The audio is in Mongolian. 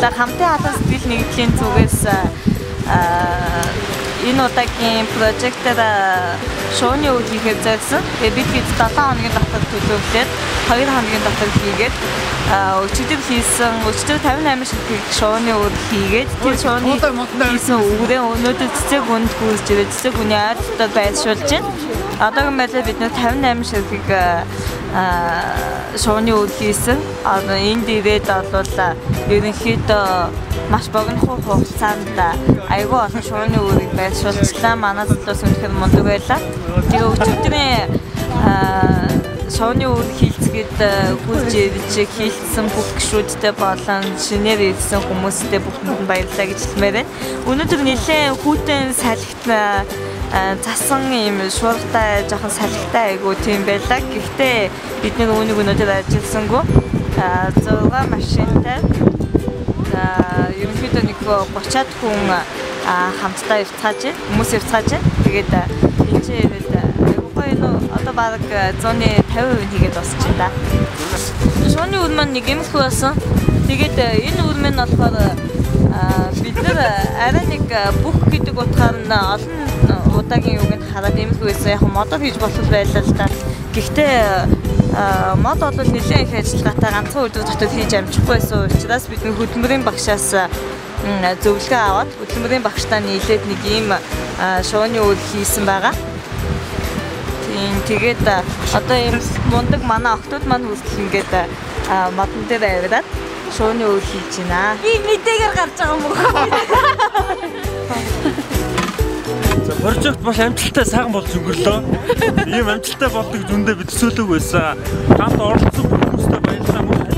За хамтын халуун сэтгэл нэгдлийн зүгээс энэ удаагийн прожектээр шоуны үйл хийхэд зорьсон. Тэгээд бид 7 хоногийн дотор төлөвлөлээд 2 хоногийн дотор хийгээд өчигдөр хийсэн 58 ширхэг шоуны үйл хийгээд тэр шоуны хийсэн үгрээ өнөөдөр цэцэг үнд гүйж ирээд цэцэг үний ойролцоогоор байршуулж байна. Одоогийн байдлаар бид 58 ширхэг шоуны үйл хийсэн. Энд ирээд бол ерөнхийдөө маш богино хугацаанд айгүй олон шоуны үрийг байршуулчлаа. Манай залуус үнэхээр мундаг байлаа. Тэгээ өчигдрийн шоуны үр хийлцгээд гүйж ирж хийлцсэн бүх гишүүдтэй болон шинээр ирсэн хүмүүстээ бүгдэнд нь баярлалаа гэж хэлмээр байна. Өнөөдөр нэлээд хүүтэн салхит засан юм шуургатай жоохон салхитай айгүй тийм байлаа. Гэхдээ бид нэг үүнийг өнөөдөр ажилласангүй 6 машинтай ерөнхийдөө нэг 30-аад хүн хамтдаа явцгааж байна. Хүмүүс явцгааж байна. Тэгээд энэ ч ирээд одоо баг 150% хийгээд босч байна. Шоуны үр маань нэг юмхүү болсон. Тэгээд энэ үр маань болохоор бид нар арай нэг бүх гэдэг утгаар нь олон удаагийн юуг нь хараад юмхүү байсан. Яг модоор хийж болох байлаа л да. Гэхдээ мод бол нэлээд их ажиллагаатай ганцхан өдөр дотор хийж амжихгүй байсан учраас бид хөдөлмөрийн багшаас зөвлөгөө аваад хөдөлмөрийн багштай нийлээд нэг ийм шоуны үйл хийсэн байгаа. Тэгээд одоо ийм мундаг манай охтууд маань хүртэл ингээд модон дээр авираад шоуны үйл хийж байна. Би мэдээгээр гарч байгаа юм уу? Прожект маш амжилттай сайхан болж өнгөрлөө. Ийм амжилттай болдог зөндөө бид төсөөлөг байсан. Хамт оролцсон хүмүүстэй баярлалаа.